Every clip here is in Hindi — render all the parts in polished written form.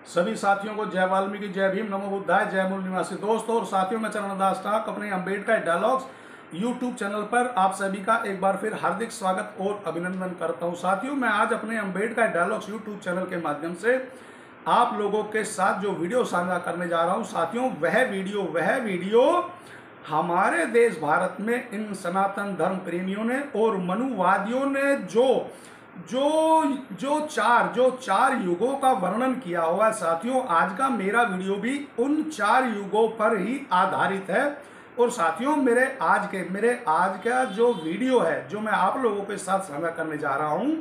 सभी साथियों को जय वाल्मीकि, जय भीम, नमो बुद्धाय, जय मूल निवासी। दोस्तों और साथियों, मैं चरणदास ठाक अपने अम्बेडकर डायलॉग्स यूट्यूब चैनल पर आप सभी का एक बार फिर हार्दिक स्वागत और अभिनंदन करता हूं। साथियों, मैं आज अपने अम्बेडकर डायलॉग्स यूट्यूब चैनल के माध्यम से आप लोगों के साथ जो वीडियो साझा करने जा रहा हूं साथियों, वह वीडियो हमारे देश भारत में इन सनातन धर्म प्रेमियों ने और मनुवादियों ने जो चार युगों का वर्णन किया हुआ है साथियों, आज का मेरा वीडियो भी उन 4 युगों पर ही आधारित है। और साथियों, मेरे आज का जो वीडियो है जो मैं आप लोगों के साथ साझा करने जा रहा हूं,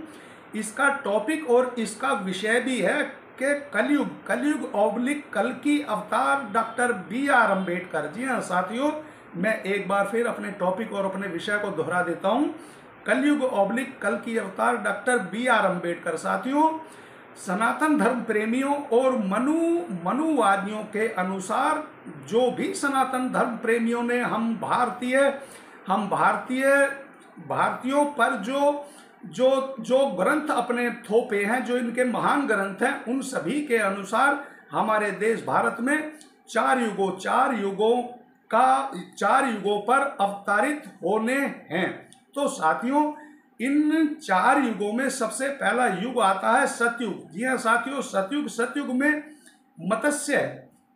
इसका टॉपिक और इसका विषय भी है कि कलयुग ऑब्लिक कल की अवतार डॉक्टर BR अम्बेडकर। जी हाँ साथियों, मैं एक बार फिर अपने टॉपिक और अपने विषय को दोहरा देता हूं। कलयुग ऑब्लिक कल की अवतार डॉक्टर BR अम्बेडकर। साथियों, सनातन धर्म प्रेमियों और मनुवादियों के अनुसार, जो भी सनातन धर्म प्रेमियों ने हम भारतीयों पर जो ग्रंथ अपने थोपे हैं, जो इनके महान ग्रंथ हैं, उन सभी के अनुसार हमारे देश भारत में 4 युगों पर अवतरित होने हैं। तो साथियों, इन 4 युगों में सबसे पहला युग आता है सतयुग। जी हाँ साथियों, सतयुग में मत्स्य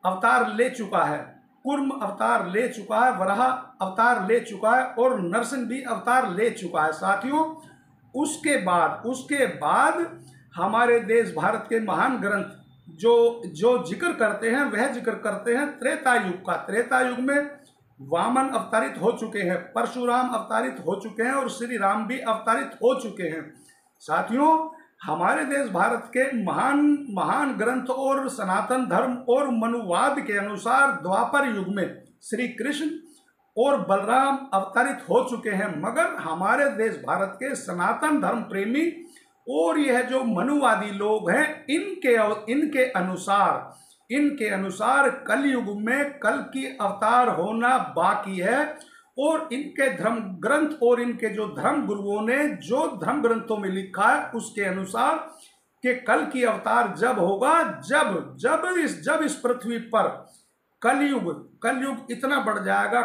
अवतार ले चुका है, कूर्म अवतार ले चुका है, वराह अवतार ले चुका है और नरसिंह भी अवतार ले चुका है। साथियों, उसके बाद हमारे देश भारत के महान ग्रंथ जो जिक्र करते हैं, वह जिक्र करते हैं त्रेता युग का। त्रेता युग में वामन अवतारित हो चुके हैं, परशुराम अवतारित हो चुके हैं और श्री राम भी अवतारित हो चुके हैं। साथियों, हमारे देश भारत के महान ग्रंथ और सनातन धर्म और मनुवाद के अनुसार द्वापर युग में श्री कृष्ण और बलराम अवतारित हो चुके हैं। मगर हमारे देश भारत के सनातन धर्म प्रेमी और यह जो मनुवादी लोग हैं, इनके अनुसार कलयुग में कल की अवतार होना बाकी है। और इनके धर्म ग्रंथ और इनके जो धर्म गुरुओं ने जो धर्म ग्रंथों में लिखा है, उसके अनुसार कि कल की अवतार जब होगा, जब इस पृथ्वी पर कलयुग इतना बढ़ जाएगा,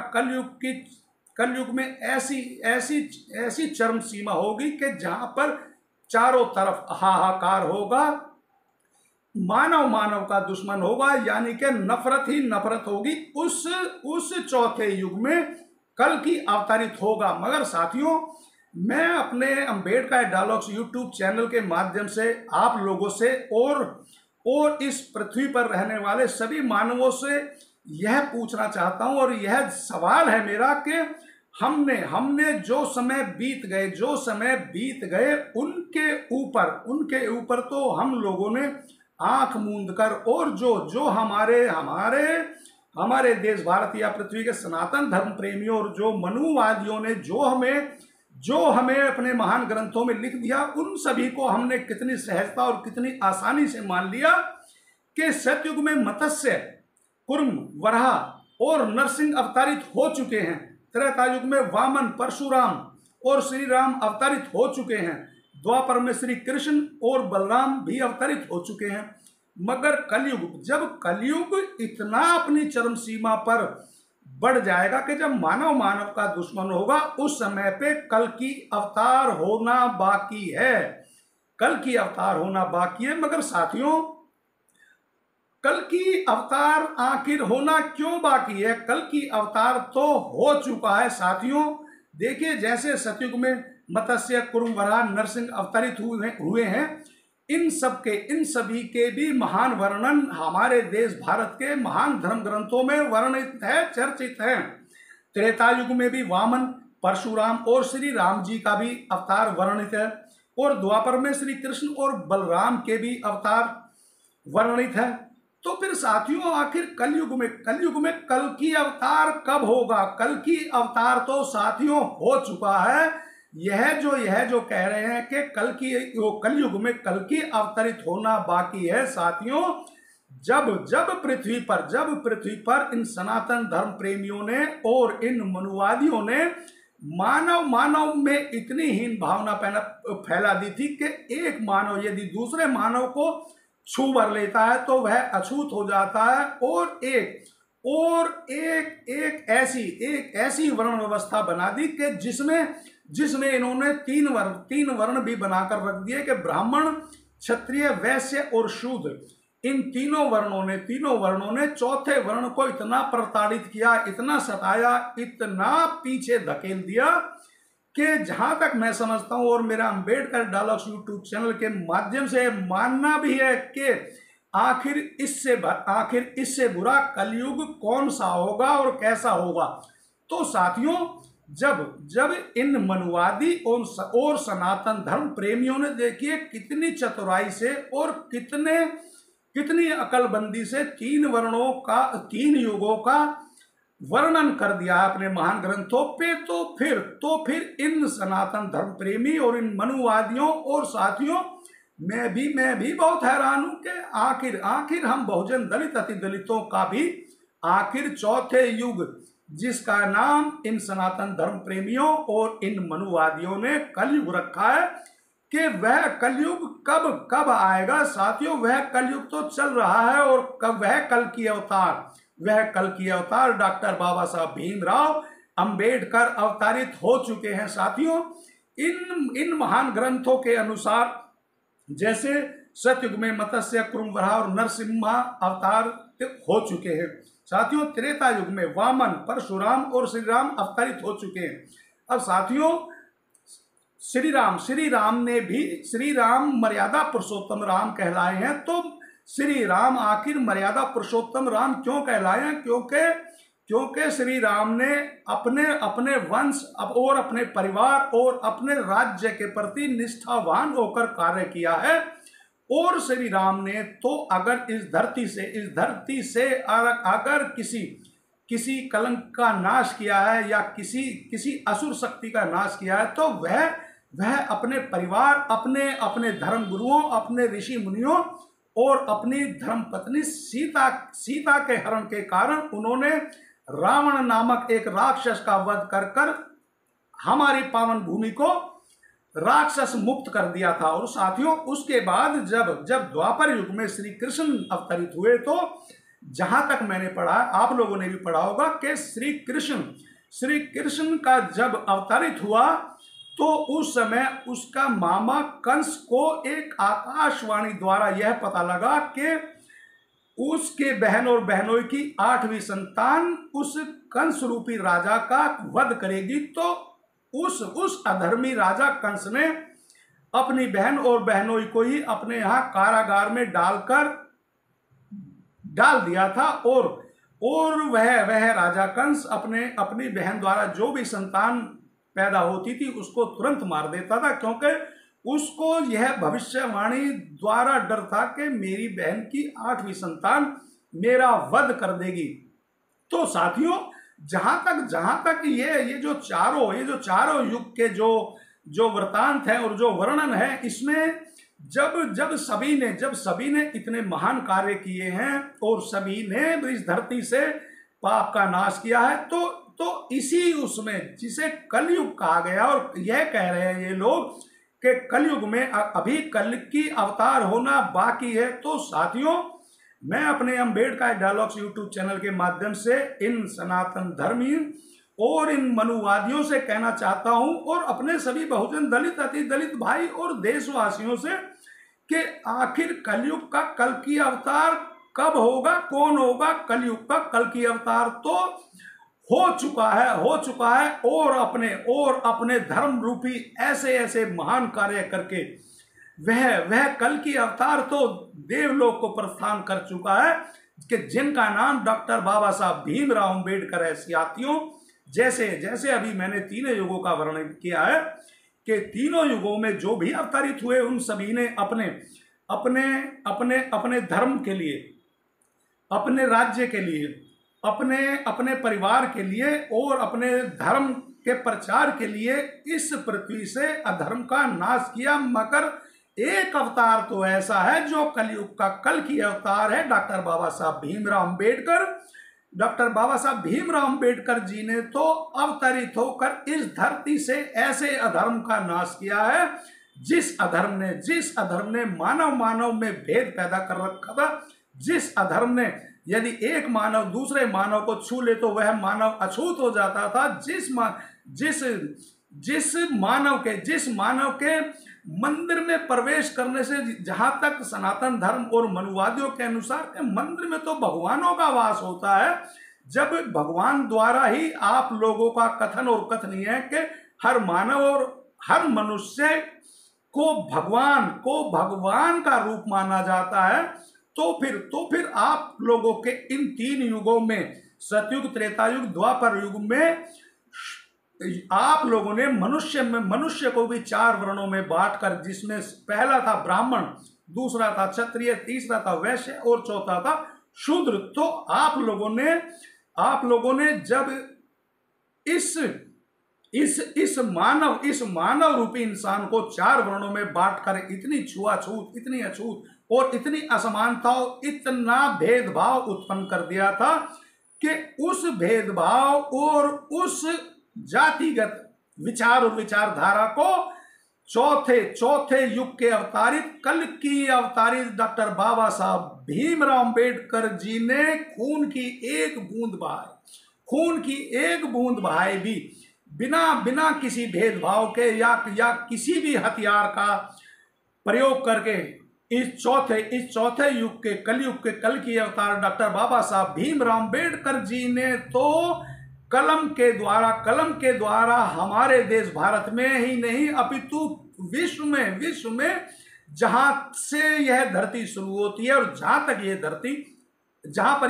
कलयुग में ऐसी चरम सीमा होगी कि जहां पर चारों तरफ हाहाकार होगा, मानव का दुश्मन होगा, यानी कि नफरत ही नफरत होगी। उस चौथे युग में कल की अवतारित होगा। मगर साथियों, मैं अपने अम्बेडकर डायलॉग्स यूट्यूब चैनल के माध्यम से आप लोगों से और इस पृथ्वी पर रहने वाले सभी मानवों से यह पूछना चाहता हूं, और यह सवाल है मेरा कि हमने जो समय बीत गए उनके ऊपर तो हम लोगों ने आंख मूंद कर, और जो हमारे देश भारत या पृथ्वी के सनातन धर्म प्रेमियों और जो मनुवादियों ने जो हमें अपने महान ग्रंथों में लिख दिया, उन सभी को हमने कितनी सहजता और कितनी आसानी से मान लिया कि सतयुग में मत्स्य, कूर्म, वराह और नरसिंह अवतारित हो चुके हैं। त्रेता युग में वामन, परशुराम और श्री राम अवतरित हो चुके हैं। द्वापर में श्री कृष्ण और बलराम भी अवतरित हो चुके हैं। मगर जब कलयुग इतना अपनी चरम सीमा पर बढ़ जाएगा कि जब मानव का दुश्मन होगा, उस समय पे कल की अवतार होना बाकी है। मगर साथियों, कल की अवतार आखिर होना क्यों बाकी है? कल की अवतार तो हो चुका है साथियों। देखिए, जैसे सतयुग में मत्स्य, कूर्म, वराह, नरसिंह अवतरित हुए हैं, इन सभी के भी महान वर्णन हमारे देश भारत के महान धर्म ग्रंथों में वर्णित है, चर्चित है। त्रेता युग में भी वामन, परशुराम और श्री राम जी का भी अवतार वर्णित है, और द्वापर में श्री कृष्ण और बलराम के भी अवतार वर्णित है। तो फिर साथियों, आखिर कलयुग में कल की अवतार कब होगा? कल की अवतार तो साथियों हो चुका है। यह जो कह रहे हैं कि कलयुग में कल की अवतरित होना बाकी है साथियों, जब पृथ्वी पर इन सनातन धर्म प्रेमियों ने और इन मनुवादियों ने मानव में इतनी हीन भावना फैला दी थी कि एक मानव यदि दूसरे मानव को छू भर लेता है तो वह अछूत हो जाता है। और एक ऐसी वर्ण व्यवस्था बना दी कि जिसमें इन्होंने तीन वर्ण भी बनाकर रख दिए कि ब्राह्मण, क्षत्रिय, वैश्य और शूद्र। इन तीनों वर्णों ने चौथे वर्ण को इतना प्रताड़ित किया, इतना सताया, इतना पीछे धकेल दिया कि जहां तक मैं समझता हूं और मेरा अंबेडकर डायलॉग्स यूट्यूब चैनल के माध्यम से मानना भी है कि आखिर इससे बुरा कलयुग कौन सा होगा और कैसा होगा। तो साथियों, जब इन मनुवादी और सनातन धर्म प्रेमियों ने देखिए कितनी चतुराई से और कितनी अकलबंदी से तीन युगों का वर्णन कर दिया अपने महान ग्रंथों पे, तो फिर इन सनातन धर्म प्रेमी और इन मनुवादियों और साथियों मैं भी बहुत हैरान हूं कि आखिर हम बहुजन दलित अति दलितों का भी आखिर चौथे युग, जिसका नाम इन सनातन धर्म प्रेमियों और इन मनुवादियों ने कलयुग रखा है, कि वह कलयुग कब आएगा साथियों। वह कलयुग तो चल रहा है और कब वह कल की अवतार डॉक्टर बाबा साहब भीमराव अंबेडकर अवतारित हो चुके हैं साथियों। इन महान ग्रंथों के अनुसार जैसे सतयुग में मत्स्य, कुर्म, वराह और नरसिम्हा अवतार हो चुके हैं साथियों। त्रेता युग में वामन, परशुराम और श्री राम अवतरित हो चुके हैं। अब साथियों, श्री राम मर्यादा पुरुषोत्तम राम कहलाए हैं। तो श्री राम आखिर मर्यादा पुरुषोत्तम राम क्यों कहलाए हैं? क्योंकि श्री राम ने अपने वंश और अपने परिवार और अपने राज्य के प्रति निष्ठावान होकर कार्य किया है। और श्री राम ने तो अगर इस धरती से अगर किसी कलंक का नाश किया है या किसी असुर शक्ति का नाश किया है, तो वह अपने परिवार, अपने धर्म गुरुओं, अपने ऋषि मुनियों और अपनी धर्म पत्नी सीता के हरण के कारण उन्होंने रावण नामक एक राक्षस का वध कर हमारी पावन भूमि को राक्षस मुक्त कर दिया था। और साथियों, उसके बाद जब द्वापर युग में श्री कृष्ण अवतरित हुए, तो जहां तक मैंने पढ़ा, आप लोगों ने भी पढ़ा होगा कि श्री कृष्ण का जब अवतरित हुआ तो उस समय उसका मामा कंस को एक आकाशवाणी द्वारा यह पता लगा कि उसके बहन और बहनोई की 8वीं संतान उस कंस रूपी राजा का वध करेगी। तो उस अधर्मी राजा कंस ने अपनी बहन और बहनोई को ही अपने यहाँ कारागार में डाल दिया था। और वह राजा कंस अपनी बहन द्वारा जो भी संतान पैदा होती थी उसको तुरंत मार देता था, क्योंकि उसको यह भविष्यवाणी द्वारा डर था कि मेरी बहन की 8वीं संतान मेरा वध कर देगी। तो साथियों, जहां तक ये जो चारों युग के जो वृतांत है और जो वर्णन है, इसमें जब सभी ने इतने महान कार्य किए हैं और सभी ने इस धरती से पाप का नाश किया है, तो इसी उसमें जिसे कलयुग कहा गया, और यह कह रहे हैं ये लोग कि कलयुग में अभी कल की अवतार होना बाकी है। तो साथियों, मैं अपने अंबेडकर डायलॉग्स यूट्यूब चैनल के माध्यम से इन सनातन धर्मी और इन मनुवादियों से कहना चाहता हूं, और अपने सभी बहुजन दलित अति दलित भाई और देशवासियों से, कि आखिर कलयुग का कल की अवतार कब होगा, कौन होगा कलयुग का कल की अवतार। तो हो चुका है और अपने धर्म रूपी ऐसे महान कार्य करके वह कल की अवतार तो देवलोक को प्रस्थान कर चुका है, कि जिनका नाम डॉक्टर बाबा साहब भीमराव अंबेडकर है साथियों। जैसे अभी मैंने तीनों युगों का वर्णन किया है कि तीनों युगों में जो भी अवतरित हुए उन सभी ने अपने धर्म के लिए, अपने राज्य के लिए, अपने परिवार के लिए और अपने धर्म के प्रचार के लिए इस पृथ्वी से अधर्म का नाश किया। मगर एक अवतार तो ऐसा है जो कलयुग का कल की अवतार है, डॉक्टर बाबा साहब भीमराव अंबेडकर। डॉक्टर बाबा साहब भीमराव अंबेडकर जी ने तो अवतरित होकर इस धरती से ऐसे अधर्म का नाश किया है जिस अधर्म ने मानव मानव में भेद पैदा कर रखा था, जिस अधर्म ने यदि एक मानव दूसरे मानव को छू ले तो वह मानव अछूत हो जाता था, जिस मानव के मंदिर में प्रवेश करने से, जहां तक सनातन धर्म और मनुवादियों के अनुसार के मंदिर में तो भगवानों का वास होता है, जब भगवान द्वारा ही आप लोगों का कथन और कथनीय है कि हर मानव और हर मनुष्य को भगवान का रूप माना जाता है, तो फिर आप लोगों के इन 3 युगों में, सतयुग, त्रेता युग, द्वापर युग में, आप लोगों ने मनुष्य को भी 4 वर्णों में बांटकर, जिसमें पहला था ब्राह्मण, दूसरा था क्षत्रिय, तीसरा था वैश्य और चौथा था शूद्र। तो आप लोगों ने जब इस मानव रूपी इंसान को 4 वर्णों में बांटकर इतनी छुआछूत, इतनी अछूत और इतनी असमानता, इतना भेदभाव उत्पन्न कर दिया था कि उस भेदभाव और उस जातिगत विचार और विचारधारा को चौथे युग के अवतारित, कल की अवतारित डॉक्टर बाबा साहब भीमराव अंबेडकर जी ने खून की एक बूंद बहाए भी बिना किसी भेदभाव के या किसी भी हथियार का प्रयोग करके इस चौथे युग के कल की अवतार डॉक्टर बाबा साहब भीमराव अंबेडकर जी ने तो कलम के द्वारा हमारे देश भारत में ही नहीं अपितु विश्व में जहां से यह धरती शुरू होती है और जहां पर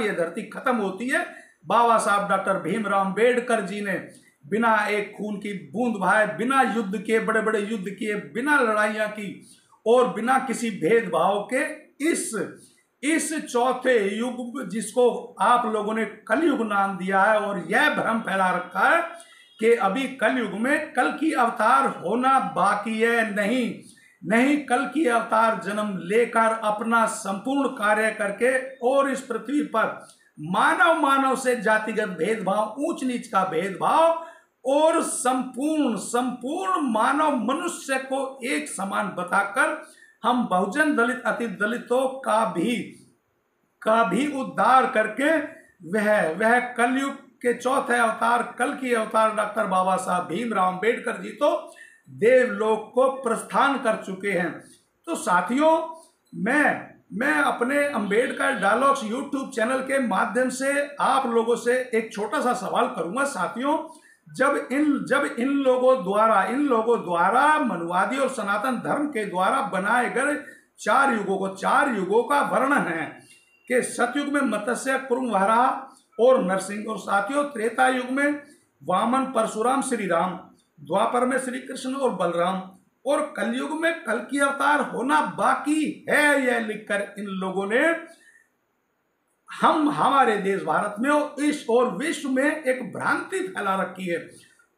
यह धरती खत्म होती है, बाबा साहब डॉक्टर भीमराव अंबेडकर जी ने बिना एक खून की बूंद बहाए, बिना युद्ध के, बड़े युद्ध किए, बिना लड़ाइयां की और बिना किसी भेदभाव के इस चौथे युग, जिसको आप लोगों ने कलयुग नाम दिया है और यह भ्रम फैला रखा है कि अभी कलयुग में कल की अवतार होना बाकी है, नहीं, कल की अवतार जन्म लेकर अपना संपूर्ण कार्य करके और इस पृथ्वी पर मानव से जातिगत भेदभाव, ऊंच नीच का भेदभाव और संपूर्ण मानव मनुष्य को एक समान बताकर हम बहुजन दलित, अति दलितों का भी उद्धार करके वह कलयुग के चौथे अवतार, कल की अवतार डॉक्टर बाबा साहब भीमराव अंबेडकर जी तो देवलोक को प्रस्थान कर चुके हैं। तो साथियों, मैं अपने अंबेडकर डायलॉग्स यूट्यूब चैनल के माध्यम से आप लोगों से एक छोटा सा सवाल करूंगा। साथियों, जब इन लोगों द्वारा मनुवादी और सनातन धर्म के द्वारा बनाए गए 4 युगों का वर्णन है कि सतयुग में मत्स्य, कुर्म, वराह और नरसिंह, और साथियों त्रेता युग में वामन, परशुराम, श्री राम, द्वापर में श्री कृष्ण और बलराम, और कलयुग में कल की अवतार होना बाकी है, यह लिखकर इन लोगों ने हमारे देश भारत में और विश्व में एक भ्रांति फैला रखी है।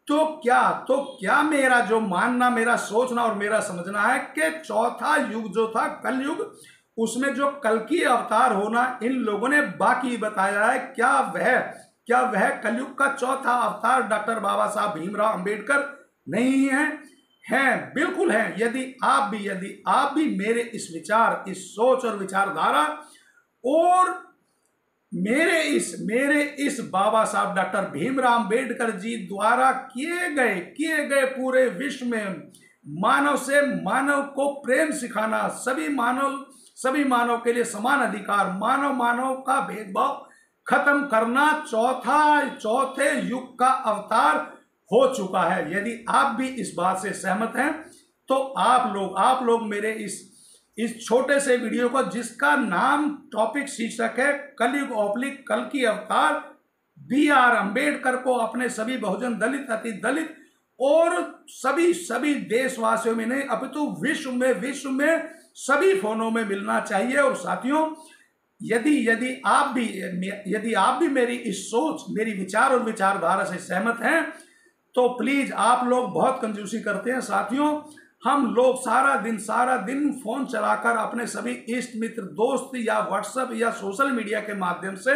तो क्या मेरा जो मानना, मेरा सोचना और मेरा समझना है कि चौथा युग जो था कलयुग, उसमें जो कल की अवतार होना इन लोगों ने बाकी बताया है, क्या वह कलयुग का चौथा अवतार डॉक्टर बाबा साहब भीमराव अंबेडकर नहीं है? बिल्कुल है। यदि आप भी मेरे इस विचार, इस सोच और विचारधारा और मेरे इस बाबा साहब डॉक्टर भीमराव अंबेडकर जी द्वारा किए गए पूरे विश्व में मानव को प्रेम सिखाना, सभी मानव के लिए समान अधिकार, मानव का भेदभाव खत्म करना चौथे युग का अवतार हो चुका है। यदि आप भी इस बात से सहमत हैं तो आप लोग मेरे इस छोटे से वीडियो को, जिसका नाम, टॉपिक, शीर्षक है कलयुग / कल की अवतार BR अंबेडकर को अपने सभी बहुजन दलित, अति दलित और सभी देशवासियों में नहीं अपितु विश्व में सभी फोनों में मिलना चाहिए। और साथियों, यदि आप भी मेरी इस सोच, मेरी विचार और विचारधारा से सहमत हैं तो प्लीज, आप लोग बहुत कंजूसी करते हैं साथियों। हम लोग सारा दिन फोन चलाकर अपने सभी इष्ट मित्र, दोस्त या व्हाट्सएप या सोशल मीडिया के माध्यम से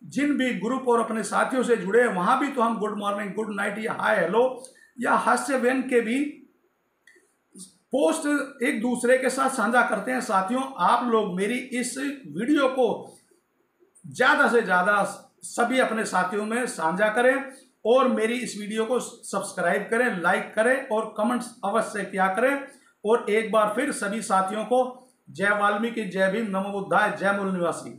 जिन भी ग्रुप और अपने साथियों से जुड़े हैं, वहां भी तो हम गुड मॉर्निंग, गुड नाइट या हाय हेलो या हास्य व्यंग के भी पोस्ट एक दूसरे के साथ साझा करते हैं। साथियों, आप लोग मेरी इस वीडियो को ज़्यादा से ज़्यादा सभी अपने साथियों में साझा करें और मेरी इस वीडियो को सब्सक्राइब करें, लाइक करें और कमेंट्स अवश्य किया करें। और एक बार फिर सभी साथियों को जय वाल्मीकि, जय भीम, नमो बुद्धाय, जय मूल निवासी।